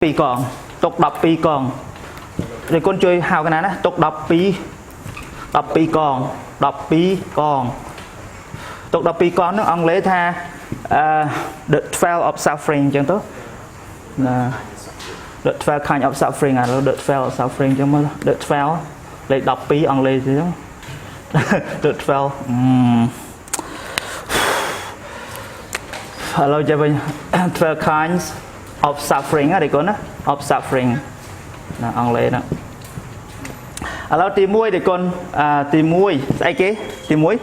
pi con tục đọc pi con rồi con chơi hào cái này nè tục đọc pi con đọc pi con tục đọc pi con nó ông lấy tha the 12 of suffering chẳng tốt là the 12 kind of suffering à the 12 of suffering chẳng mà the 12 lấy đọc pi ông lấy gì đó the 12 hello cho mình 12 kinds of suffering á, đây con á, of suffering, là ông lấy đó. Hello tìm muối đây con, tìm muối, ai kế, tìm muối,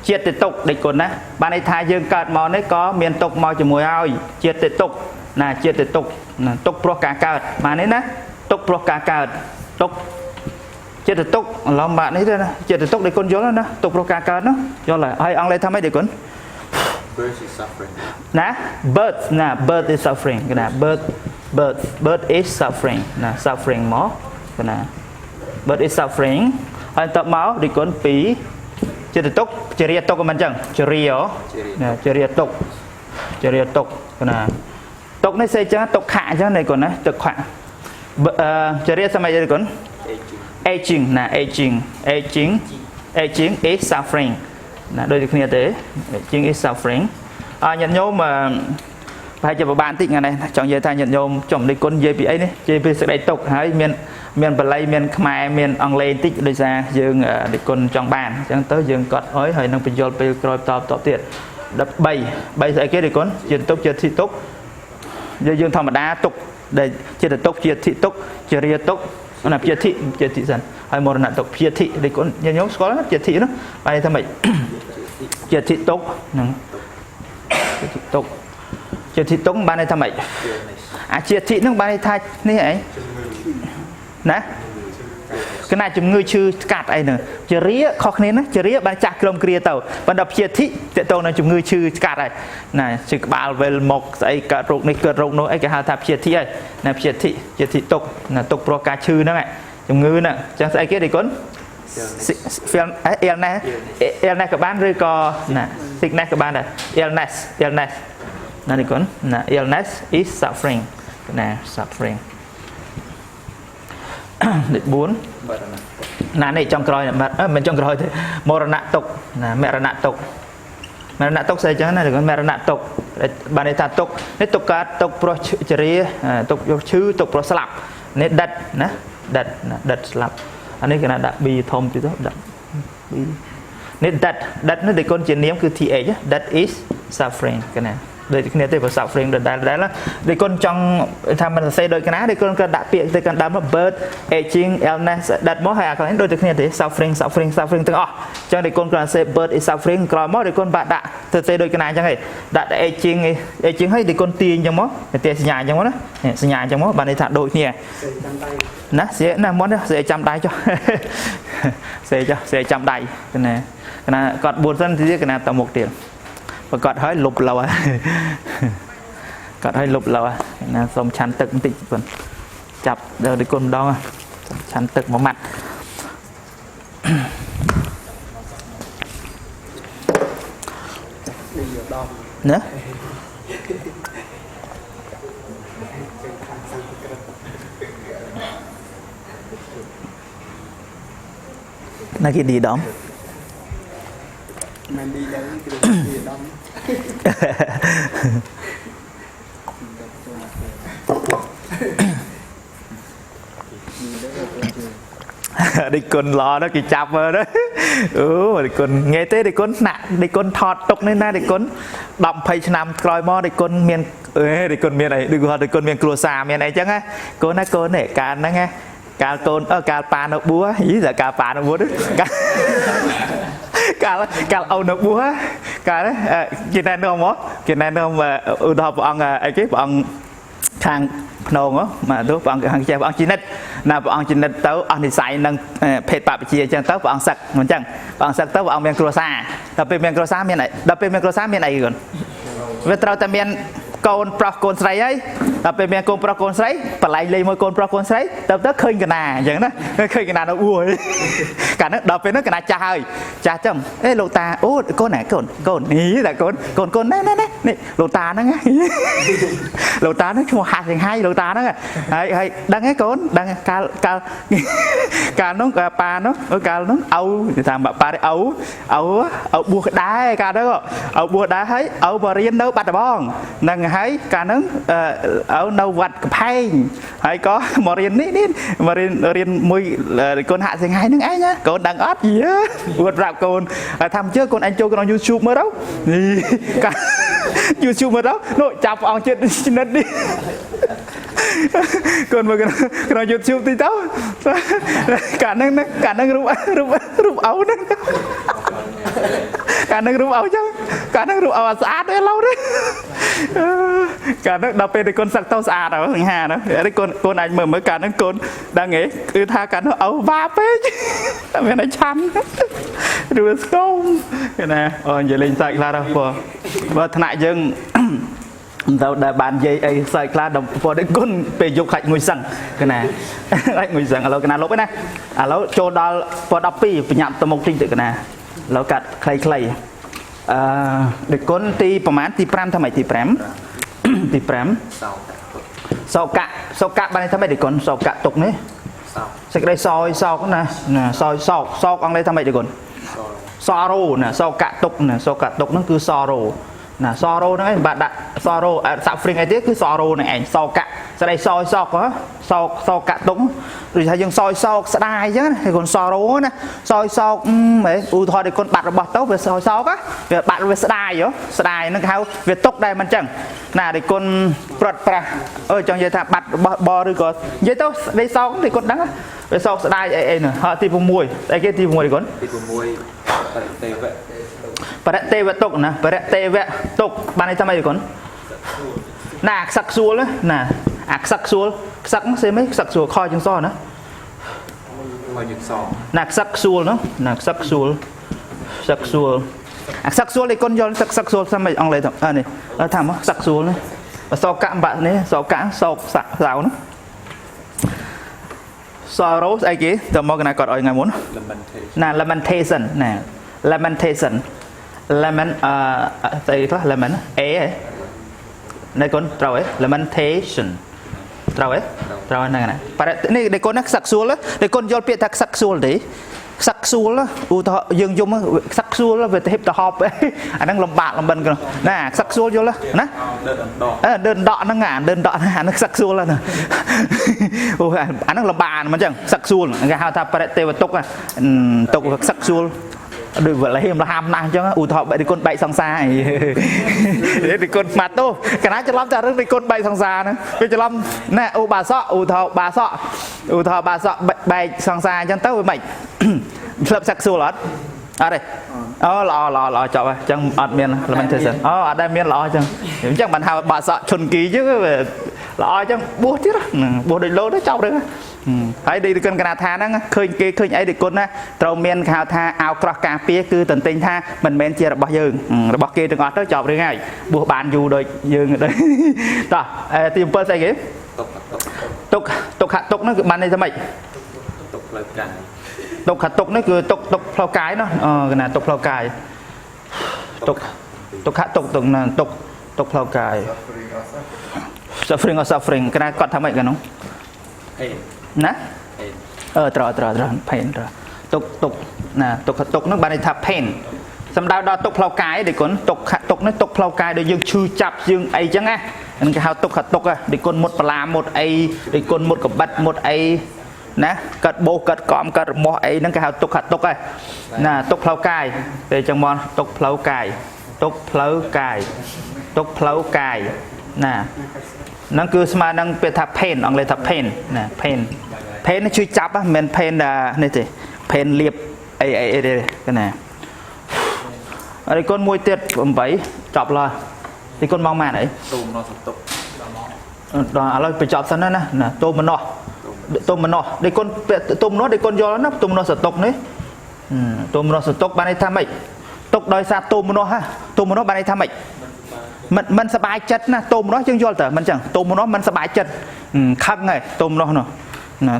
chiết để tục đây con á, ban này thay dương cát màu này có miền tục màu chỉ muối ao, chiết để tục, nè chiết để tục, tục pro cá cát, mà này nè, tục pro cá cát, tục, chiết để tục, lòng bạn ấy thôi nè, chiết để tục đây con vô nè, tục pro cá cát nó, cho lại, ai ông lấy tham mấy đây con. Birth is suffering. Nah, birth is suffering. Kena birth is suffering. Nah, suffering more. Kena birth is suffering. Anh tập máu đi con pí. Chơi tục, chơi tục của mình chẳng? Chơi nè, chơi tục. Kena tục này xây chứ tục hạ chứ này còn này tục hạ. Chơi sao mày chơi con? Aging, nè aging is suffering. Đôi khi như thế, chính is suffering. Nhận nhôm mà phải cho bạn tích ngày này, chọn về thay nhận nhôm chọn đi con dây bị ấy đấy, dây bị sự đại tục, hay miền Malay, miền Khmer, miền Anglais tích đi ra dương để con chọn bàn, chẳng tới dương cọt ói hay năng bình dồn bị coi top tiệt, đập bay sẽ cái để con chuyện tục chuyện thị tục, dương thầm mà đá tục để chuyện được tục chuyện thị tục, chuyện riêng tục, nó là chuyện thị dần, hay một là tục chuyện thị để con nhận nhôm có chuyện thị nó, bay thay mày chuyện thị tục. Chuyện thị tống ban này tham mày chuyện thị nó ban này thay này ấy nè cái này chúng ngươi chưa cắt ấy nữa chữ ría khó khăn á chữ ría ban chặt lông kia tàu ban đọc chuyện thị chuyện tàu này chúng ngươi chưa cắt ấy này chỉ bảo về một cái cả ruột này cờ ruột nó ấy cái hai tháp chuyện thị ấy nè chuyện thị tục là tục pro cá chư đó mẹ chúng ngươi nè chẳng sai cái gì con illness các bạn rồi có nè sickness các bạn này illness này đi con nè illness is suffering nè suffering định 4 nè này trong cõi này mình trong cõi thì mорана tục nè mẹ tục xây cho này được con mẹ tục bạn này ta tục này tục cá tục pro cheri tục chư tục pro slap này đặt slap anh ấy cái này đặt bi thông chứ đó đặt bi nên đặt nó để con chuyện ném cứ thì ấy chứ that is suffering cái này để cái này tới vào suffering được đấy là để con trong tham mình xây đôi cái ná để con đặt biệt để con đám birth aging illness đặt mó hay cái đôi cái này thì suffering từng cho để con còn xây birth is suffering còn mó để con bạn đã xây đôi cái này chẳng này đặt aging hay để con tiền trong mó tiền nhà trong mó đó nhà trong mó bạn ấy thả đôi nè nó sẽ là món đó sẽ chăm đáy cho sẽ chăm đáy cái này còn buồn dân thì cái này tầm 1 tiền và còn hơi lục lầu à còn hơi lục lầu à là xong chắn tực tí còn chập giờ đi con đo chắn tực một mặt nữa là cái gì đó mình đi đâu cái gì đó đi con lo đó kỳ chạp vào đó mà đi con nghe thế đi con nặng đi con thọt tục nên na đi con đọng phay năm coi mò đi con miền đi con miền này đừng gọi đi con miền cua xà miền này chắc á con này cả nó nghe cả con cả pa nó búa ý là cả pa nó búa đó cả ông nó búa cả đấy cái này nó không cái này nó mà đó bọn ấy cái bọn thằng nông á mà đối bọn hàng chơi bọn chín nít tấu anh thì xài nâng phết bạc chia cho tấu bọn sặc mình chẳng bọn sặc tấu bọn miền croissant tập về miền croissant miền này tập về miền croissant miền này còn về trâu ta miền con pro con sấy ấy tập về miền con pro con sấy và lại lấy một con pro con sấy tập tới khơi cái nà vậy đó khơi cái nà nó ua cả nó đập về nó cái nà cha hơi cha chồng ê lô ta ô con này con ý là con nè នេះលោកតាហ្នឹងលោកតាហ្នឹងឈ្មោះហាក់Sienghaiលោកតាហ្នឹងហើយដឹងហើយកូនដឹងកាលនោះប៉ានោះកាលនោះឪតាមប៉ានេះឪបួសដែរកាលនោះឪបួសដែរហើយឪមករៀននៅបាត់ដំបងហ្នឹងហើយកាលហ្នឹងឪនៅវត្តកំផែងហើយក៏មករៀននេះមករៀនមួយកូនហាក់Sienghaiហ្នឹងឯងណាកូនដឹងអត់យេអួតប្រាប់កូនថាមិនជឿកូនអញចូលក្នុង YouTube មើលទៅនេះYouTube មើលទៅនោះចាប់ព្រះអង្គចិត្តនិតនេះកូនមើលក្នុង YouTube ទីទៅកាលហ្នឹងរូបឪហ្នឹងកាលហ្នឹងរូបឪចឹងកាលហ្នឹងរូបឪស្អាតទេឡូវទេកាលហ្នឹងដល់ពេលតែកូនសឹកទៅស្អាតហើយSienghaiណានេះកូនអាចមើលកាលហ្នឹងកូនដឹងហ៎គឺថាកាលហ្នឹងឪវ៉ាពេកតែមានតែឆាន់ឬស្គមគេណាអូនិយាយលេងសើចខ្លះដល់បើថ្នាក់យើងទៅដែលបាននិយាយអីសើចខ្លះដល់ព្រោះនេះគុណពេលយកខ្លាច់ងុយសឹងគេណាខ្លាច់ងុយសឹងឥឡូវគេណាលុបឯណាឥឡូវចូលដល់ពណ៌12បញ្ញាប់ទៅមុខតិចទៅគេណាឥឡូវកាត់ខ្លីដូចគុណទីប្រហែលទី5ថាម៉េចទី5ទី5សោកៈបានថាម៉េចដូចគុណសោកៈទុកនេះសេចក្តីសោយសោកណាសោកអង់គ្លេសថាម៉េចដូចគុណsorrow ណាសោកៈទុកណាសោកៈទុកហ្នឹងគឺ sorrow ណា sorrow ហ្នឹងឯងបាទដាក់ sorrow suffering អីទៀតគឺ sorrow ហ្នឹងឯងសោកៈស្ដីសោយសោកសោកៈទុកដូចថាយើងសោយសោកស្ដាយអញ្ចឹងណាគុណ sorrow ណាសោយសោកហ៎ឧទាហរណ៍ដូចគុណបាត់របស់ទៅវាសោយសោកវាបាត់វាស្ដាយហ្នឹងហៅវាទុកដែរមិនអញ្ចឹងណាដូចគុណប្រត់ប្រាស់ចង់និយាយថាបាត់របស់បឬក៏និយាយទៅស្ដីសោកដូចគុណដឹងវាសោកស្ដាយអីនោះហើយទី6ស្អីគេទី6ដូចគុណទី6បរិទេវទុកណាបរិទេវទុកបានន័យថាម៉េចគុណណាខ្សឹកសួលណាអាខ្សឹកសួលខ្សឹកស្អីមិនខ្សឹកសួលខជាងសណាខជាងសណាខ្សឹកសួលនោះណាខ្សឹកសួលអាខ្សឹកសួលឯគុណយល់ខ្សឹកសួលថាម៉េចអង់គ្លេសទៅនេះថាមកខ្សឹកសួលនេះបសោកៈបាក់នេះសោកៈសោកសាក់សៅនោះ sorrow ស្អីគេតើមកកណាគាត់ឲ្យថ្ងៃមុនណា lamentation ណា lamentation lemon ស្អីខ្លះ lemon a ណែកូនត្រូវហ៎ lamentation ត្រូវហ៎ត្រូវហ្នឹងណាប៉ានេះដេកូនណាខ្សឹកសួលដេកូនយល់ពាក្យថាខ្សឹកសួលទេខ្សឹកសួលឧទាហរណ៍យើងយំខ្សឹកសួលវាទៅហិបទៅហប់អាហ្នឹងលំបាកលំបិនណាខ្សឹកសួលយល់ណាដើរដកហ្នឹងដើរដកអាហ្នឹងខ្សឹកសួលណាអូអាហ្នឹងលំបាកមិនអញ្ចឹងខ្សឹកសួលគេហៅថាបរិទេវទុកទុកខ្សឹកសួលដូចវឡេមលហាមណាស់អញ្ចឹងឧទាហរណ៍បែកគុណបែកសង្សារនេះគុណស្មាត់ទោកណាច្រឡំតែរឿងគុណបែកសង្សារហ្នឹងវាច្រឡំណាឧទាហរណ៍បាសក់បែកសង្សារអញ្ចឹងទៅវាមិនធ្លាប់សាក់សួលអត់ទេអូល្អចប់ហើយអញ្ចឹងអត់មាន lamentation អត់ដែលមានល្អអញ្ចឹងបានហៅបាសក់ឈុនគីអញ្ចឹងល្អអញ្ចឹងបួសទៀតបួសដូចលោទៅចប់រឿងហើយដូចគុណកណាថាហ្នឹងឃើញគេឃើញអីដូចគុណណាត្រូវមានគេហៅថាអាវក្រោះការពារគឺតន្ទិញថាមិនមែនជារបស់យើងរបស់គេទាំងអស់ទៅចប់រឿងហើយបួសបានយូរដូចយើងដែរតោះទី7ស្អីគេទុកខទុកហ្នឹងគឺបានន័យថាម៉េចទុកផ្លូវកាយទុកខទុកនេះគឺទុកផ្លូវកាយណោះកណាទុកផ្លូវកាយទុកខទុកណាទុកផ្លូវកាយ suffering កណាគាត់ថាម៉េចកណោះណាត្រូវ pain ទុកណាទុកហ្នឹងបានន័យថា pain សំដៅដល់ទុកផ្លូវកាយដូចគុណទុកនេះទុកផ្លូវកាយដូចយើងឈឺចាប់យើងអីចឹងណាហ្នឹងគេហៅទុកដូចគុណមុតបលាមុតអីដូចគុណមុតកបិតមុតអីណាកាត់បោកាត់កំកាត់រមាស់អីហ្នឹងគេហៅទុកហ្នឹងណាទុកផ្លូវកាយពេលចឹងមកទុកផ្លូវកាយណាហ្នឹងគឺស្មើនឹងពេលថា pain អង់គ្លេសថា pain ណា pain នេះជួយចាប់មិនមែន pain នេះទេ pain លៀបអីទេគេណាអរិគុណមួយទៀត8ចប់ឡើយទីគុណមកម៉ានអីទូមនោះសតុកដល់ឥឡូវបញ្ចប់សិនណាទូមនោះដូចគុណទូមនោះដូចគុណយល់ណាទូមនោះសតុកនេះទូមនោះសតុកបានន័យថាម៉េចទុកដោយសារទូមនោះបានន័យថាម៉េចមិនសบายចិត្តណាទូមនោះយើងយល់តើមិនចឹងទូមនោះមិនសบายចិត្តខឹងហើយទូមនោះ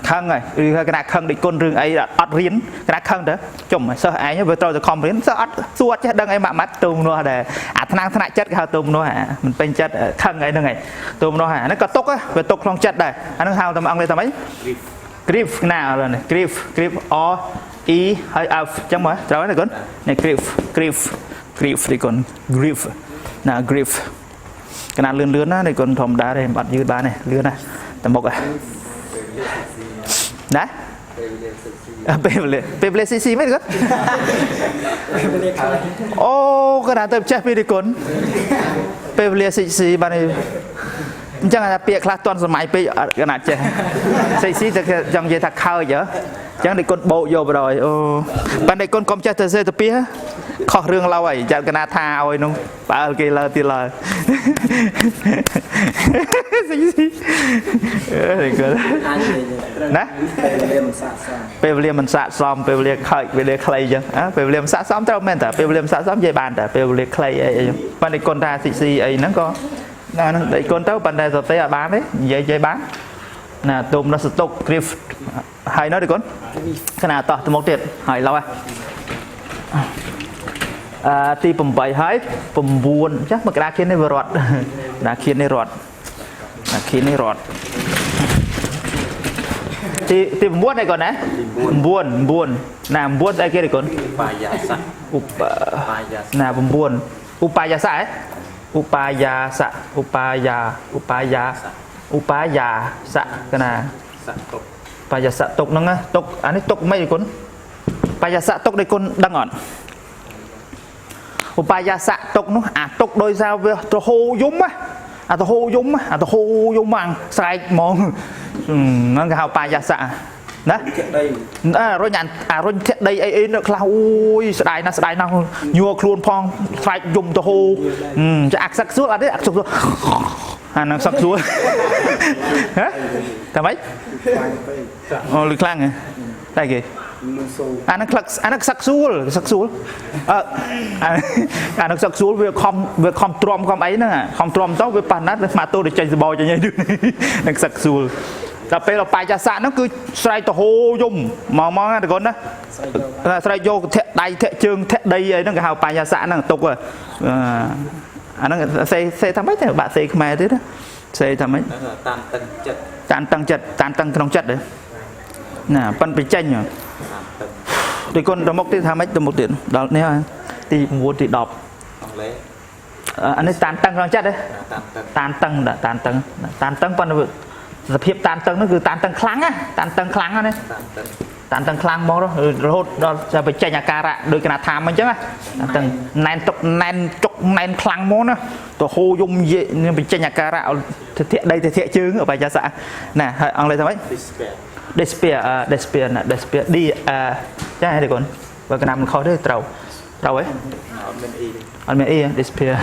ខឹងហើយឬកណាខឹងដូចគុណរឿងអីអត់រៀនកណាខឹងទៅចុំសិស្សឯងវាត្រូវតែខំរៀនសិស្សអត់សួរចេះដឹងអីម៉ាត់ទូមនោះដែរអាថ្នាក់ចិត្តគេហៅទូមនោះមិនពេញចិត្តខឹងអីហ្នឹងឯងទូមនោះហ្នឹងក៏ទុកវាទុកក្នុងចិត្តដែរអាហ្នឹងហៅតែអង់គ្លេសថាម៉េច grief ណាអរនេះ grief or e ហើយ f ចឹងមើលត្រូវទេគុណនេះ grief ទីគុណ grief ណា grief កណាលឿនណានេះគុណធម្មតាទេបាត់យឺតបានទេលឿនណាតែមុខណាពេលវេលាស៊ីស៊ីមែនគាត់អូគាត់ទៅចេះពីទីគុណពេលវេលាស៊ីបានអញ្ចឹងថាពាក្យខ្លះតន់សម័យពេកគាត់ណាចេះស៊ីតែចង់និយាយថាខើចហ៎អញ្ចឹងទីគុណបោកយកបដ ாய் អូបានទីគុណកុំចេះទៅសេទៅពីខុសរឿងឡៅហើយចាត់កណាថាឲ្យនោះបើគេលើទៀតឡើយស៊ីអើគាត់ណាពេលវេលាមិនស័ក្តិសមពេលវេលាខើចវេលាខ្លីអញ្ចឹងពេលវេលាមិនស័ក្តិសមត្រូវមែនតើពេលវេលាមិនស័ក្តិសមនិយាយបានតើពេលវេលាខ្លីអីអញ្ចឹងបានទីគុណថាស៊ីអីហ្នឹងក៏ណាហ្នឹងដេកគុណទៅប៉ុន្តែសរសេរអត់បានទេនិយាយបានណាទុំនៅសតុក grief ហើយនៅទីគុណខណៈតោះទៅមុខទៀតហើយឡោះទី8ហើយ9ចាស់មកក្តារខៀននេះវារត់ក្តារខៀននេះរត់ទី9នេះគាត់ណា9ណា9ស្អីគេទេគាត់បាយសៈណា9ឧបាយសៈឧបាយសៈកណាសៈតុកបាយសៈតុកហ្នឹងតុកអានេះតុកមិនទេគាត់បាយសៈតុកនេះគាត់ដឹងអត់ឧបាយសៈតុកនោះអាតុកដោយសារវាទៅហូរយំអាទៅហូរយំមកស្រែកហ្មងហ្នឹងគេហៅបាយសៈណារុញរុញធាក់ដីអីនៅខ្លះអូយស្ដាយណាស់ញ័រខ្លួនផងស្រែកយំទៅហូរចាអាក់សឹកសួលអត់ទេអាក់សឹកសួលអានឹងសឹកសួលហ៎តែម៉េចអូលឺខ្លាំងហ៎តែគេអានឹងសឹកសួលអានឹងសឹកសួលវាខំទ្រាំខំអីហ្នឹងខំទ្រាំទៅវាប៉ះណាត់វាស្មាតូទៅចេញសបោចេញអីនឹងសឹកសួលដល់ពេលបាយសៈហ្នឹងគឺស្រែកទៅហូរយំមកណាតកូនណាស្រែកយកធាក់ដៃធាក់ជើងធាក់ដីអីហ្នឹងគេហៅបាយសៈហ្នឹងទុកអាហ្នឹងសេថាម៉េចទេបាក់សេខ្មែរទៀតសេថាម៉េចតានតឹងចិត្តតានតឹងក្នុងចិត្តណាប៉ិនបញ្ចេញទីគុណទៅមុខទៀតថាម៉េចទៅមុខទៀតដល់នេះទី9ទី10អង់គ្លេសអានេះតានតឹងក្នុងចិត្តទេតានតឹងប៉ុន្តែសភាពតានតឹងនោះគឺតានតឹងខ្លាំងណាតានតឹងខ្លាំងណាតានតឹងខ្លាំងហ្មងរហូតដល់តែបញ្ចេញអាការៈដូចកណាថាមអញ្ចឹងតានតឹងណែនទុកណែនចុកណែនខ្លាំងហ្មងណាទៅហូរយំបញ្ចេញអាការៈទៅធាក់ដីទៅធាក់ជើងបាយសៈណាហើយអង់គ្លេសថាម៉េចdespair ឌីចាទេកូនបើកណាមិនខុសទេត្រូវហ៎អត់មានអី despair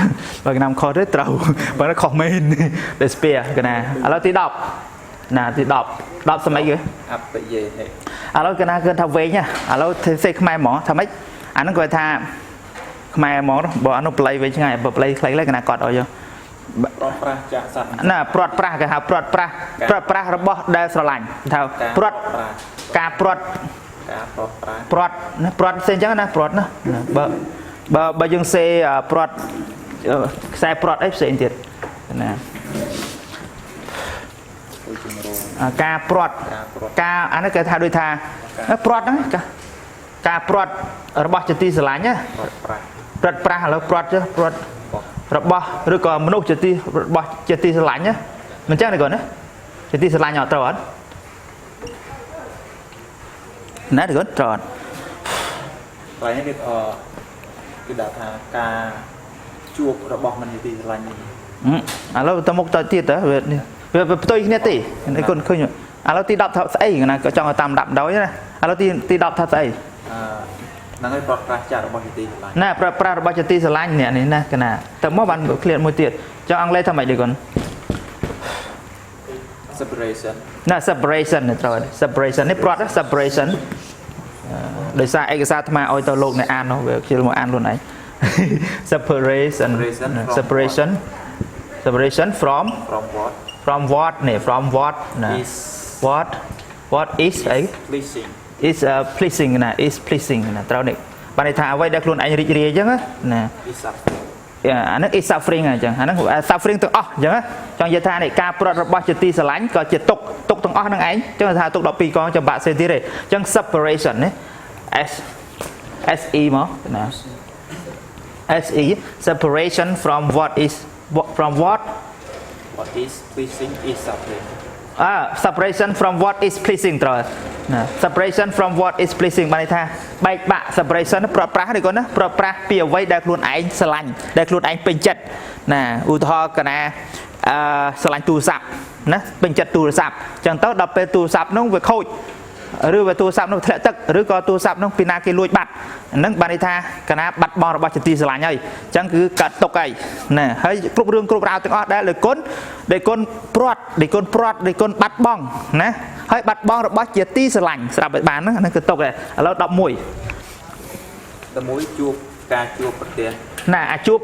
បើកណាមិនខុសទេត្រូវបើខុសមែន despair កណាឥឡូវទី10ណាទី10សម័យគេអបយេហេឥឡូវកណាគឺថាវែងឥឡូវសេខ្មែរហ្មងថាម៉េចអាហ្នឹងគាត់ថាខ្មែរហ្មងបើអានោះប្លៃវែងឆ្ងាយបើប្លៃខ្លីៗកណាគាត់ឲ្យយកប្រត់ប្រាស់ចាក់សัตว์ណាព្រាត់ប្រាស់គេហៅព្រាត់ប្រាស់របស់ដែលស្រឡាញ់ថាព្រាត់ការព្រាត់ណាព្រាត់ផ្សេងអញ្ចឹងណាព្រាត់ណាបើយើងសេព្រាត់ខ្សែព្រាត់អីផ្សេងទៀតណាការព្រាត់ការអានេះគេថាដូចថាព្រាត់ហ្នឹងការព្រាត់របស់ជាទីស្រឡាញ់ណាព្រាត់ប្រាស់ឥឡូវព្រាត់ចុះព្រាត់របស់ឬក៏មនុស្សជាទីរបស់ជាទីស្រឡាញ់ណាមិនចឹងទេគាត់ណាជាទីស្រឡាញ់អត់ត្រូវអត់ណាទេគាត់ត្រូវអត់ហើយនេះគឺដាក់ថាការជួបរបស់មិនជាទីស្រឡាញ់នេះឥឡូវទៅមុខទៅទៀតទៅវាផ្ទុយគ្នាទេគាត់ឃើញឥឡូវទី10ថាស្អីណាក៏ចង់ឲ្យតាមដាក់ដោយណាឥឡូវទី10ថាស្អីហ្នឹងហើយប្រត់ប្រាស់ចាក់របស់ជាទីស្រឡាញ់ណាប្រត់ប្រាស់របស់ជាទីស្រឡាញ់នេះណាកណាទៅមកបានឃ្លាតមួយទៀតចង់អង់គ្លេសថាម៉េចទេគាត់ separation ណា separation ត្រូវ separation នេះប្រត់ separation ដោយសារឯកសារអាត្មាឲ្យទៅលោកអ្នកអាននោះវាខ្ជិលមកអានខ្លួនឯង separation from what នេះ from what ណា what what is អី pleasing is pleasing ណា is pleasing ណាត្រូវនេះបានន័យថាអ្វីដែលខ្លួនឯងរីករាយអញ្ចឹងណា is suffering អាហ្នឹង is suffering អញ្ចឹងអាហ្នឹង suffering ទាំងអស់អញ្ចឹងចង់និយាយថានេះការប្រត់របស់ជាទីស្រឡាញ់ក៏ជាទុកទាំងអស់ហ្នឹងឯងអញ្ចឹងថាទុក12កងចាំបាក់សេទៀតទេអញ្ចឹង separation ណា SE មកណា SE separation from what is what is pleasing is suffering separation from what is pleasing ត្រូវណា separation from what is pleasing បានន័យថាបែកបាក់ separation ប្រត់ប្រាស់នេះគាត់ណាប្រត់ប្រាស់ពីអ្វីដែលខ្លួនឯងស្រឡាញ់ដែលខ្លួនឯងពេញចិត្តណាឧទាហរណ៍កណាស្រឡាញ់ទូរស័ព្ទណាពេញចិត្តទូរស័ព្ទអញ្ចឹងទៅដល់ពេលទូរស័ព្ទនោះវាខូចឬវាទូរស័ព្ទនោះធ្លាក់ទឹកឬក៏ទូរស័ព្ទនោះពីណាគេលួចបាត់ហ្នឹងបានន័យថាកណាបាត់បង់របស់ជាទីស្រឡាញ់ហើយអញ្ចឹងគឺកាត់ទុកហើយណាហើយគ្រប់រឿងគ្រប់រ៉ាវទាំងអស់ដែលគុណព្រាត់ដែលគុណបាត់បង់ណាហើយបាត់បង់របស់ជាទីស្រឡាញ់ស្រាប់ឲ្យបានហ្នឹងគឺទុកដែរឥឡូវ11ជួបការជួបប្រទះណាអាជួប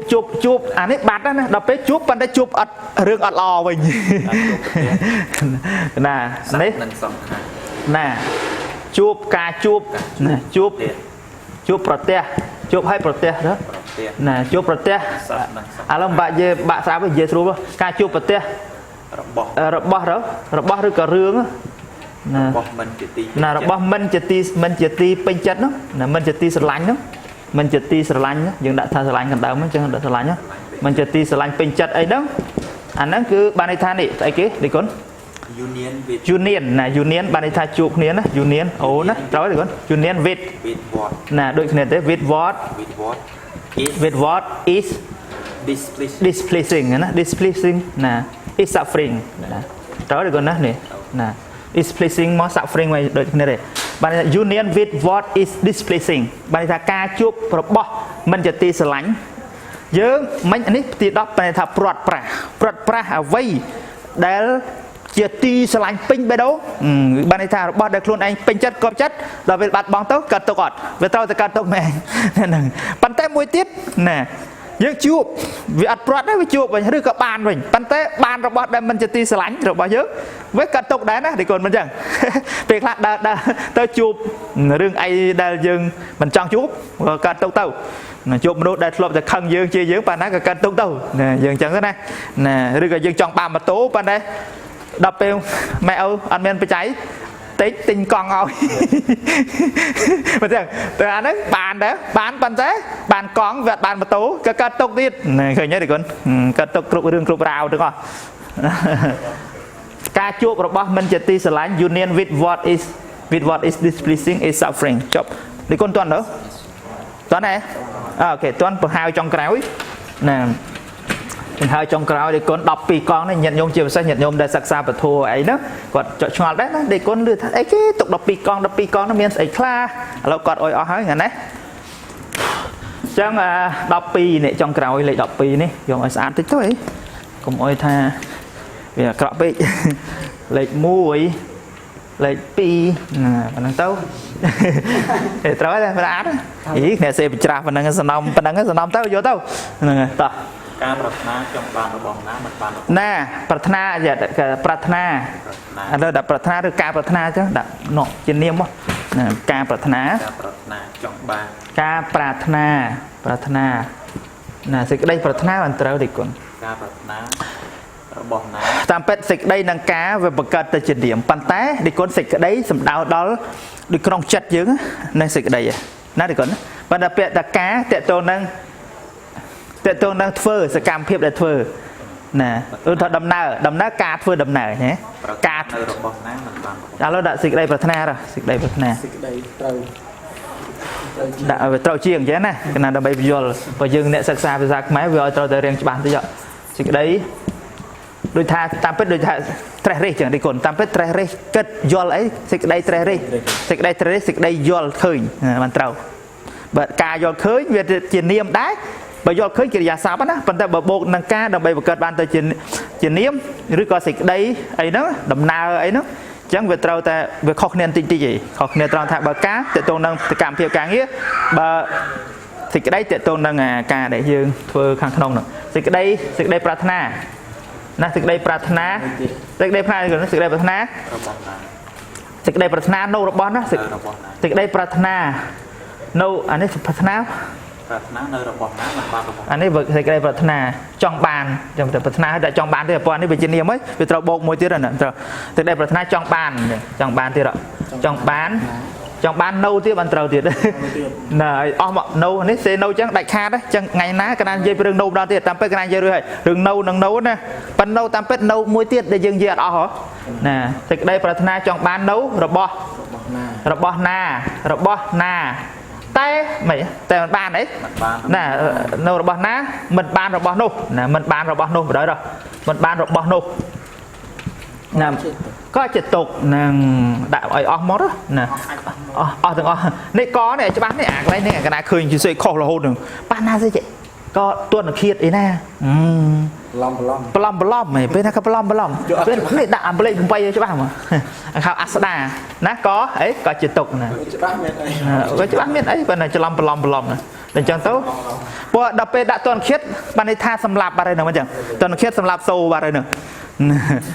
អានេះបាត់ណាដល់ពេលជួបប៉ុន្តែជួបអត់រឿងអត់ល្អវិញណានេះនឹងសំខាន់ណាជួបការជួបណាជួបប្រទះជួបឲ្យប្រទះណាជួបប្រទះឥឡូវបាក់ស្រាប់និយាយស្រួលការជួបប្រទះរបស់ឬក៏រឿងណារបស់មិនជាទីណារបស់មិនជាទីពេញចិត្តនោះណាមិនជាទីស្រឡាញ់នោះមិនជាទីស្រឡាញ់យើងដាក់ថាស្រឡាញ់កណ្ដើមអញ្ចឹងដាក់ស្រឡាញ់មិនជាទីស្រឡាញ់ពេញចិត្តអីហ្នឹងអាហ្នឹងគឺបានន័យថានេះស្អីគេនេះគុណunion ណា union បានន័យថាជួបគ្នាណា union អូណាត្រូវទេគុណ union with what ណាដូចគ្នាទេ with what is displeasing ណា displeasing ណា is suffering ណាត្រូវទេគុណណានេះណា is pleasing មក suffering មកដូចគ្នាទេបានន័យថា union with what is displeasing បានន័យថាការជួបរបស់មិនជាទីស្រឡាញ់យើងមិញនេះទី10បានន័យថាព្រាត់ប្រាស់អ្វីដែលជាទីស្រឡាញ់ពេញបេះដូងបានន័យថារបស់ដែលខ្លួនឯងពេញចិត្តគប់ចិត្តដល់ពេលបាត់បង់ទៅកាត់ទុកអត់វាត្រូវតែកាត់ទុកមែនហ្នឹងប៉ុន្តែមួយទៀតណាយើងជួបវាអត់ព្រាត់ទេវាជួបវិញឬក៏បានវិញប៉ុន្តែបានរបស់ដែលមិនជាទីស្រឡាញ់របស់យើងវាកាត់ទុកដែរណាទីកូនមិនចឹងពេលខ្លះដើរទៅជួបរឿងអីដែលយើងមិនចង់ជួបកាត់ទុកទៅជួបមនុស្សដែលធ្លាប់តែខឹងយើងជាយើងប៉ុន្តែក៏កាត់ទុកទៅណាយើងចឹងទៅណាឬក៏យើងចង់បានម៉ូតូប៉ុន្តែដល់ពេលម៉ែឪអត់មានបច្ច័យតិចទិញកង់ឲ្យមិនចឹងតែអាហ្នឹងបានដែរបានប៉ុន្តែបានកង់វាអត់បានម៉ូតូក៏កាត់ទុកទៀតឃើញទេគុណកាត់ទុកគ្រប់រឿងគ្រប់រ៉ាវទាំងអស់ការជួបរបស់មិនជាទីស្រឡាញ់ union with what is displeasing is suffering ចប់នេះគុណតន់ទៅតន់ទេអូខេតន់បង្ហើយចុងក្រោយណាទាំងហើយចុងក្រោយដេកគុណ12កងនេះញាតិញោមជាពិសេសញាតិញោមដែលសិក្សាពធអីហ្នឹងគាត់ឆ្ងល់ដែរណាដេកគុណលឺថាអីគេទុក12កងនោះមានស្អីខ្លះឥឡូវគាត់អុយអស់ហើយហ្នឹងណាអញ្ចឹង12នេះចុងក្រោយលេខ12នេះយកឲ្យស្អាតតិចទៅអីកុំអុយថាវាអាក្រក់ពេកលេខ1លេខ2ណាប៉ុណ្ណឹងទៅត្រូវហើយស្អាតអីគ្នាសេបច្រាស់ប៉ុណ្ណឹងសំណំទៅយកទៅហ្នឹងហើយតោះការប្រាថ្នាចង់បានរបស់ណាមិនបានណាប្រាថ្នាឥឡូវដាក់ប្រាថ្នាឬការប្រាថ្នាចឹងដាក់នោះជានាមណាការប្រាថ្នាចង់បានការប្រាថ្នាណាសេចក្តីប្រាថ្នាមិនត្រូវទេគុណការប្រាថ្នារបស់ណាតាមពិតសេចក្តីនឹងការវាបង្កើតទៅជានាមប៉ុន្តែទេគុណសេចក្តីសំដៅដល់ដូចក្នុងចិត្តយើងនៅសេចក្តីណាទេគុណប៉ុន្តែពាក្យតការតេតទៅនឹងធ្វើសកម្មភាពដែលធ្វើណាឧទាហរណ៍ដំណើរការធ្វើដំណើរណាការរបស់ណាមិនបានឥឡូវដាក់សេចក្តីប្រាថ្នាសេចក្តីត្រូវដាក់ឲ្យត្រូវជាងអញ្ចឹងណាគណៈដើម្បីបញ្យល់បើយើងអ្នកសិក្សាភាសាខ្មែរវាឲ្យត្រូវតែរៀងច្បាស់តិចសេចក្តីដូចថាតាមពិតដូចថាត្រេះរិះចឹងទីគុណតាមពិតត្រេះរិះគិតយល់អីសេចក្តីត្រេះរិះសេចក្តីយល់ឃើញបានត្រូវបើការយល់ឃើញវាជានាមដែរបើយល់ឃើញកិរិយាសព្ទណាប៉ុន្តែបើបូកនឹងការដើម្បីបង្កើតបានទៅជានាមឬក៏សេចក្តីអីហ្នឹងដំណើរអីហ្នឹងអញ្ចឹងវាត្រូវតែវាខុសគ្នាតិចឯងខុសគ្នាត្រង់ថាបើការតេតងនឹងសកម្មភាពការងារបើសេចក្តីតេតងនឹងការដែលយើងធ្វើខាងក្នុងហ្នឹងសេចក្តីប្រាថ្នាណាសេចក្តីប្រាថ្នារបស់ណា សេចក្តីប្រាថ្នានៅរបស់ណាសេចក្តីប្រាថ្នានៅអានេះប្រាថ្នា ប្រាថ្នានៅរបស់ណាមិនបានរបស់ អានេះសេចក្តីប្រាថ្នាចង់បានចាំតែប្រាថ្នាតែចង់បានទេប៉ុន្តែនេះវាជានាមហីវាត្រូវបោកមួយទៀតណាត្រូវសេចក្តីប្រាថ្នាចង់បានទៀតចង់បាននៅទៀតបានត្រូវទៀតណាអស់មកនៅនេះសេនៅចឹងដាច់ខាតចឹងថ្ងៃណាកណានិយាយពីរឿងនៅដល់ទៀតតាមពិតកណានិយាយរឿងរឿងនៅនឹងនៅណាប៉ិននៅតាមពិតនៅមួយទៀតដែលយើងនិយាយអត់អស់ហ៎ណាសេចក្តីប្រាថ្នាចង់បាននៅរបស់ណាតែមិនតែមិនបានអីណានៅរបស់ណាមិនបានរបស់នោះណាមិនបានរបស់នោះបណ្ដោយដល់មិនបានរបស់នោះណាក៏ចិត្តទុកនឹងដាក់ឲ្យអស់មកណាអស់ទាំងអស់នេះកនេះច្បាស់នេះអាកន្លែងនេះកណាឃើញជាស្អីខុសរហូតនឹងប៉ះណាស្អីចេះក៏ទួនឃាតអីណាប្លំហីពេលណាក៏ប្លំពេលនេះដាក់អាប្លេក8ឲ្យច្បាស់មកខោអាស្ដាណាក៏អីក៏ចិត្តទុកណាច្បាស់មានអីបើណាច្រឡំប្លំណាអញ្ចឹងទៅព្រោះដល់ពេលដាក់ទួនឃាតបានន័យថាសម្លាប់បាត់ហើយហ្នឹងអញ្ចឹងទួនឃាតសម្លាប់សូបាត់ហើយហ្នឹង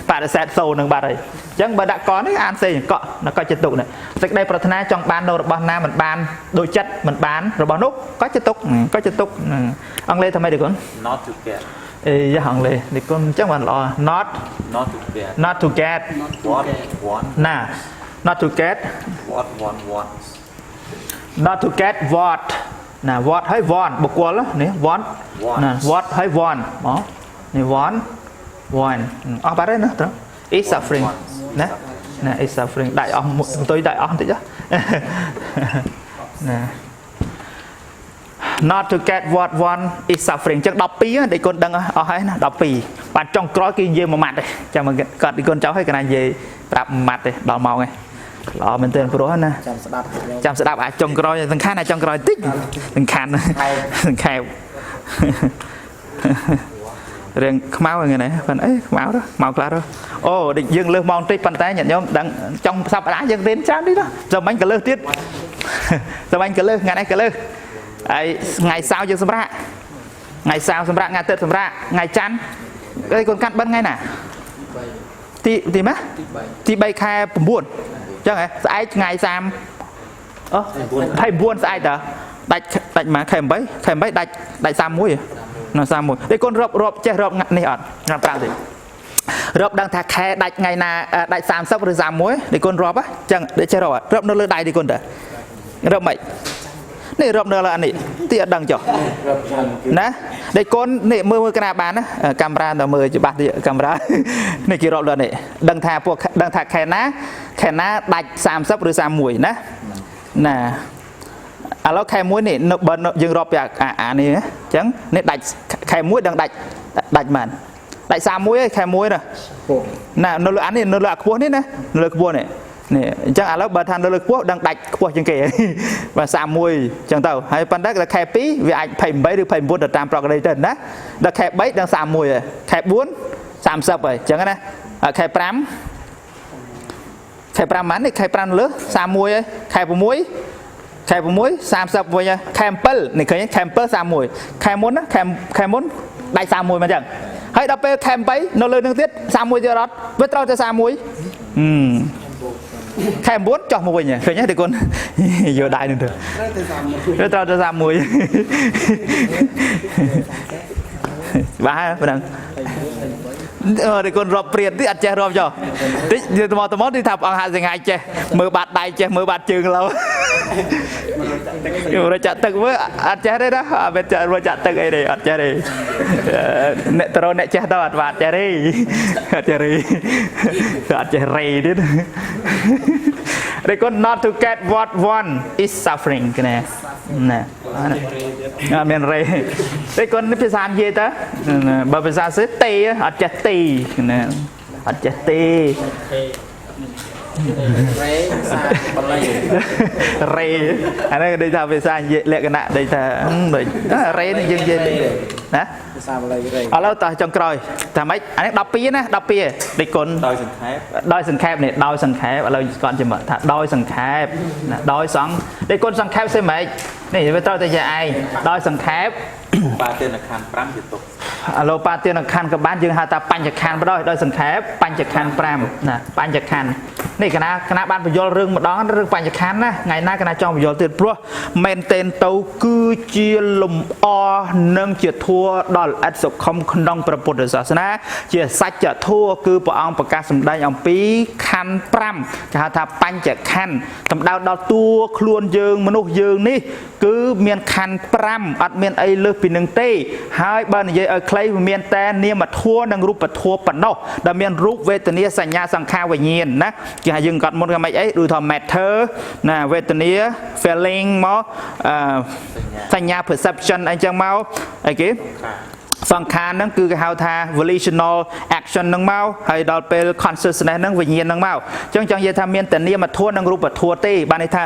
បដិសេធសូនឹងបាត់ហើយអញ្ចឹងបើដាក់កនេះអានសេកក៏ចិត្តទុកនេះសេចក្តីប្រាថ្នាចង់បាននៅរបស់ណាមិនបានដូចចិត្តមិនបានរបស់នោះក៏ចិត្តទុកអង់គ្លេសថាម៉េចទេគុណ not to get អេយ៉ាអង់គ្លេសនេះគុណអញ្ចឹងបានល្អ not to get what want ណា not to get what want wants not to get what ណា what ហើយ want បុគ្គលនេះ want ណា what ហើយ want មកនេះ want អស់បាត់ហើយណាត្រូវ is suffering ណា is suffering ដាក់អស់បន្ទុយដាក់អស់បន្តិចណា not to get what one is suffering ចឹង12ដែលគុណដឹងអស់ហើយណា12បាទចុងក្រោយគេនិយាយមួយម៉ាត់ទេចាំមកគាត់ទីគុណចោលហើយកណានិយាយប្រាប់មួយម៉ាត់ទេដល់ម៉ោងហើយល្អមែនទែនព្រោះណាចាំស្ដាប់អាចចុងក្រោយសំខាន់អាចចុងក្រោយតិចសំខាន់ខែបរឿងខ្មៅហ្នឹងណាប៉ុន្តែខ្មៅខ្លះអូយើងលើសម៉ោងតិចប៉ុន្តែញាតិញោមដឹងចង់សប្តាហ៍យើងរៀនច្រើនតិចចាំបាញ់ក៏លើសទៀតថ្ងៃនេះក៏លើសហើយថ្ងៃសៅរ៍យើងសម្រាប់ថ្ងៃសៅរ៍សម្រាប់ថ្ងៃអាទិត្យសម្រាប់ថ្ងៃច័ន្ទគេកូនកាត់បិណ្ឌថ្ងៃណាទីម៉េចទី3ខែ9អញ្ចឹងហ៎ស្អែកថ្ងៃ30 29ស្អែកតើដាច់មកខែ8ដាច់31នៅ31តែកូនរាប់ចេះរាប់នេះអត់ណា5ទេរាប់ដឹងថាខែដាច់ថ្ងៃណាដាច់30ឬ31តែកូនរាប់អញ្ចឹងចេះរាប់នៅលើដៃទីកូនតើរាប់មិននេះរាប់នៅលើអានេះទីអត់ដឹងចុះណាដែលកូននេះមើលកណាបានណាកាមេរ៉ាទៅមើលច្បាស់ទីកាមេរ៉ានេះគេរាប់លើនេះដឹងថាពួកដឹងថាខែណាដាច់30ឬ31ណាឥឡូវខែ1នេះបើយើងរាប់ពីអានេះអញ្ចឹងនេះដាច់ខែ1ដឹងដាច់មែនដាច់31ឯខែ1ណានៅលើអានេះនៅលើអាខ្ពស់នេះណានៅលើខ្ពស់នេះអញ្ចឹងឥឡូវបើថានៅលើខ្ពស់ដឹងដាច់ខ្ពស់ជាងគេបាទ31អញ្ចឹងទៅហើយប៉ុន្តែដល់ខែ2វាអាច28ឬ29ទៅតាមប្រកដីទៅណាដល់ខែ3ដឹង31ហើយខែ4 30ហើយអញ្ចឹងណាខែ5ម៉ាននេះខែ5លើ31ហើយខែ6 30វិញខែ7នេះឃើញខែ7 31ខែមុនណាខែមុនដាច់31មកអញ្ចឹងហើយដល់ពេលខែ8នៅលើនឹងទៀត31ទៀតអត់វាត្រូវតែ31ខែ9ចុះមកវិញឃើញទេគុណយកដៃនឹងទៅត្រូវតែ31បាទប៉ុណ្ណឹងតែគុណរាប់ព្រានទីអត់ចេះរាប់ចុះតិចទៅមកទីថាអង្គហាសិង្ហៃចេះមើលបាត់ដៃចេះមើលបាត់ជើងឡូវរចាក់ទឹកមើលអត់ចេះទេណាអត់មែនរចាក់ទឹកអីទេអត់ចេះទេអ្នកតរអ្នកចេះទៅអត់ចេះទេអត់ចេះរេទៀតតែគាត់ not to get what one is suffering ណាអត់មានរេតែគាត់នេះភាសានិយាយតើបើភាសាសិទេអត់ចេះទេណាអត់ចេះទេរេភាសាបាលីរេអានេះដូចថាភាសានិយាយលក្ខណៈដូចថាដូចរេនេះយើងនិយាយណាភាសាបាលីរេឥឡូវតោះចុងក្រោយថាម៉េចអានេះ12ណា12ដូចគុណដោយសង្ខេបនេះដោយសង្ខេបឥឡូវគាត់ចាំថាដោយសង្ខេបណាដោយសង្ខដូចគុណសង្ខេបស្អីម៉េចនេះវាត្រូវតែជាឯងដោយសង្ខេបបាទទេនខណ្ឌ5ជាទុក Alo ba tiên là khăn các bạn dương hà ta bánh chạc khăn bắt đôi sẵn khép bánh chạc khăn pram nè bánh chạc khăn này cái nào bạn phải vô rừng một đó rừng bánh chạc khăn á ngày nay cái nào cho vô tiền pro men tên tàu cứ chia lùm o nâng chia thua đó là ách sụp không nông pra bột giả sana chia sạch chia thua cứ bỏ ông bạc cá sầm đây ông pí khăn pram hà ta bánh chạc khăn tầm đào đào tua luôn dương mà nô dương ní cứ miền khăn pram ắt miền ấy lơ pin nâng tê hai bên này ở clay miền tây niêm mà thua nâng rúp bật thua bật nọ đầm miền rúp về tây sanh nhà sang khao về nhiên nè chỉ hai dương gọt một cái máy ấy đùi thò matter nè về tây feeling máu sanh nhà perception anh chăng máu ai kiaสังขารนั่นคือhow tha volitional action นั่งเมาให้ดอลเป็น consciousness นั่งวิญญาณนั่งเมาจังๆจะทำเมียนแต่เนี่ยมาทั่วนั่งรูปแบบทั่วเต้บางในท่า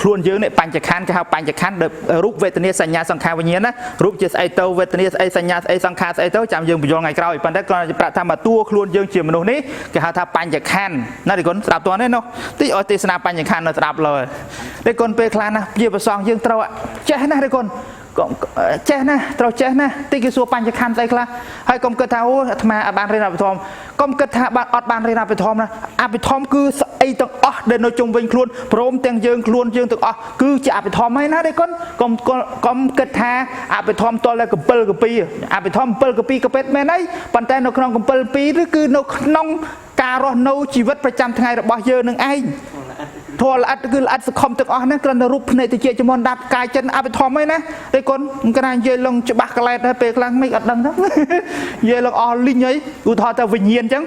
คล้วนเยอะเนี่ยปัญจขันธ์ก็ปัญจขันธ์โดยรูปเวทนาสัญญาสังขารวิญญาณนะรูปจะไอโตเวทนาไอสัญญาไอสังขารไอโตจำยังไปย้อนไงกล่าวอีกปัญจก็จะประทำมาตัวคล้วนเยอะเฉียมมนุษย์นี้ก็how thaปัญจขันธ์นั่นดิคนสลับตัวนี่เนาะที่อติสนาปัญจขันธ์เราสลับเลยดิคนเป็นคลานะเยี่ยมประสองยังเท่าอ่ะเจ้าหน้าดิคนเจ้านะเราเจ้านะที่กิสัวปัญจขันธ์ใจคลาให้กรมกระทาโอ้ทำไมบานเรียนอภิธรรมกรมกระทาบานอดบานเรียนอภิธรรมนะอภิธรรมคือไอ้ตังอ๋อเดินโดยจงเป็นคล้วนพร้อมเตียงยืงคล้วนยืงตังอ๋อคือจะอภิธรรมไหมนะได้ก้นกรมกระทาอภิธรรมตัวแรกกับเปิลกับปีอภิธรรมเปิลกับปีกับเป็ดแม่ไหนปัญแต่นกน้องกับเปิลปีหรือคือนกน้องการโนชีวิตประจำทั้งไงเราบอกเยอะหนึ่งไอ้ทัวร์ละอัดคืออัดสคอมตึกอ๋อนั่นกระนั้นรูปในตะเกียบจมอนดับกายจันอาไปทอมไหมนะได้คนกระนั้นเยลงจะบักกระไรได้ไปกลางไม่อัดดังทั้งเยลงอ๋อลิงไงอุทธรแต่วิญญาณจัง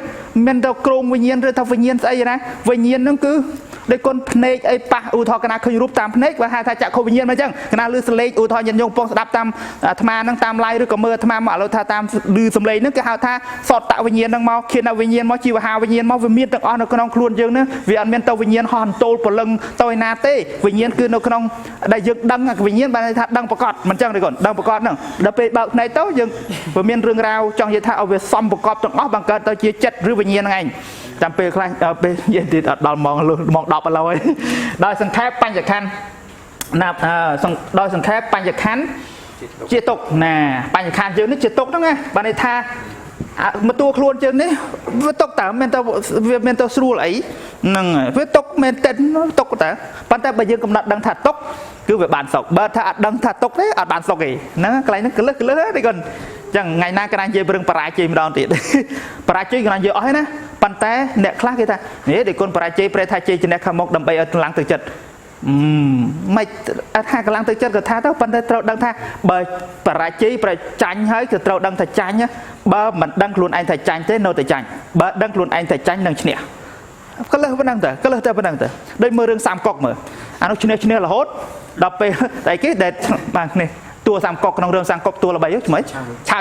มันเราโครงวิญญาณหรือทวิญญาณไอ้นะวิญญาณนั่นคือได้คนเพนไอ้ปะอุทธรกระนั้นเคยรูปตามเพนว่าถ้าจะโควิญญาณมาจังกระนั้นลือสเลอุทธรยันยงปองดับตามธรรมานั่งตามลายหรือกับมือธรรมาหมาเราถ้าตามลือสเลนั่นก็หาถ้าสอดตะวิญญาณนั่งเมาเขียนวิญญาณมาจีวหาวิญญาณมาวิญญาณตั้งอ๋อนั่นก็น้องคล้วนเยอะเนอะวิญญาณเมียนตัววิญญาณหอนโตปลึงตัวนาเต้วิญญาณคือนกน้องได้ยึดดังวิญญาณบางท่าดังประกอบมันจังเลยก่อนดังประกอบนั่งเดี๋ยวไปเบิกในโต๊ะยังวิญญาณเรื่องราวจังยันท่าเอาไปซ่อมประกอบตรงอ๋อบางเกิดตัวเจี๊ยจัดหรือวิญญาณไงจำเป็นใครไปยันติดดอลมองดอกไปเลยได้สังเกตปัญจขันธ์นับได้สังเกตปัญจขันธ์เจี๊ยตกน่ะปัญจขันธ์เจอนี่เจี๊ยตกนั่งไงบางในท่ามาตัวคล้วนเจอนี่วิตกแต่เมนตัวสู้ไหลนั่งวิตกเมนเต้นตกแต่ปัจจัยไปยืนกำลังดังถัดตกคือแบบบานศกเบอร์ถ้าดังถัดตกได้บานศกอีนั่งไกลนั่งกระเลิกได้ก่อนจังไงน่ากระนั้นเจอเรื่องปลายเจมดอนติดปลายเจกระนั้นเยอะอ้อยนะปัจจัยเนี่ยคลาสกี่ท่าเนี่ยเด็กคนปลายเจเปรตไทยเจจะเนี่ยขมกดำไปเอาหลังตึกจัดไม่ถ้ากำลังตึกจัดกับท่าเท่าปัจจัยเราดังท่าเบอร์ปลายเจปลายจันให้คือเราดังท่าจันเนี่ยเบอร์มันดังคลุนไอ้ท่าจันเต้นโนท่าจันเบอร์ดังคลุนไอ้ท่าจันดังเฉียก็เลยพนังแต่ก็เลยแต่พนังแต่โดยมือเรื่องสามก๊อกมืออันนั้นเชี่ยละโหดดับไปไอ้กี้เด็ดบางนี่ตัวสามก๊อกน้องเรื่องสามก๊อกตัวละใบเยอะไหมเช้า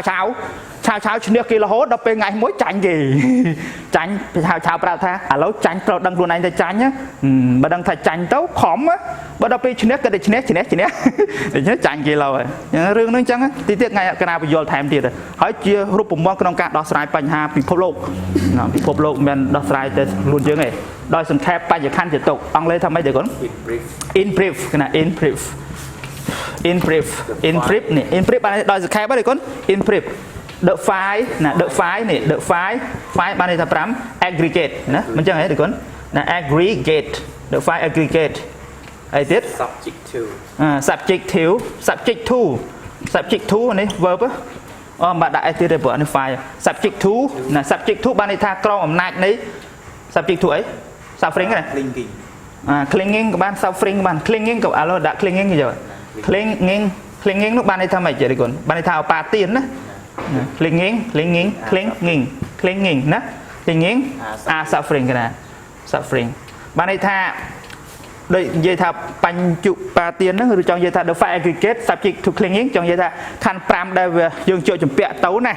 เชี่ยกี่ละโหดดับไปไงมวยจันกี่จันเช้าปลาท่าแล้วจันเราดังคลุนไอ้ท่าจันเนี่ยมาดังท่าจันเต้าขอมอ่ะมาดับไปเชี่ยก็ได้เชี่ยเดี๋ยวจันกี่เราอย่างเรื่องนึงจังที่เทียบไงกระนาไปโยนแถมทีเลยให้เชี่ยรูปปุ่มมองกระนองการดอกสายปัญหาปิดพบโลกปิดพบโลกมันดอกสายจะรุนเยอะไงโดยสังเกตปัญญาขันจะตกอังเลยทำไมเดี๋ยวก่อน in brief ขนาด in brief นี่ in brief อะไรโดยสังเกตว่าเดี๋ยวก่อน in brief the file นะ the file นี่ the file บ้านในทับรั้ม aggregate นะมันจะไงเดี๋ยวก่อนนะ aggregate the file aggregate ไอ้ทิศ subject to อันนี้ verb มาได้ไอ้ทิศได้เปิดอันนี้ file subject to นะ subject to บ้านในท่ากรองอำนาจนี้ subject to ไอ้ suffering กันนะ clinging กับบ้าน suffering กับบ้าน clinging กับอะไรด่า clinging กี่เจ้า clinging ลูกบ้านในทำไมเจอดีก่อนบ้านในท่าเอาปาตีนนะ clinging นะ clinging suffering กันนะ suffering บ้านในท่าโดยเยธาปัญจุปาเตียนนั่นหรือจังเยธา the file aggregate subject to clinging จังเยธาคันปรามได้เวยังเจอจมเปะเต้านะ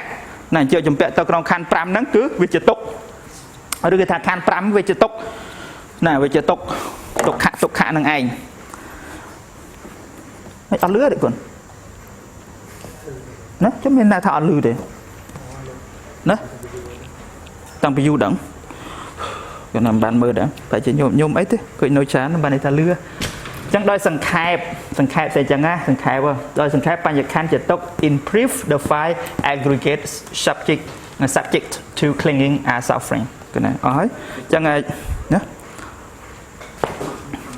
นั่นเจอจมเปะเต้ากรองคันปรามนั่นคือวิจิตกหรือถ้าคันปรามวิจิตกน่ะวิจิตกตกขะนั่งไอ้ไม่เอาเลือดก่อนนะจะไม่น่าถ้าเอาเลือดเลยนะตั้งไปยูดังก็นำบานมือดังไปจะโยมไอ้ที่เคยโนชานบานในท่าเรือ chẳng đôi sừng khẹp sẽ chẳng á sừng khẹp không đôi sừng khẹpបញ្ញខណ្ឌជាទុក in brief the five aggregate subject to clinging as suffering គឺណាអស់ហើយចឹងណា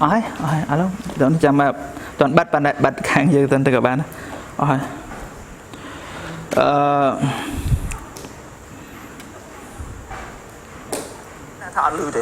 អស់ហើយឥឡូវដល់ចាំមកតន់បាត់ខាងយើងទៅក៏បានអស់ហើយថាអត់លឺទេ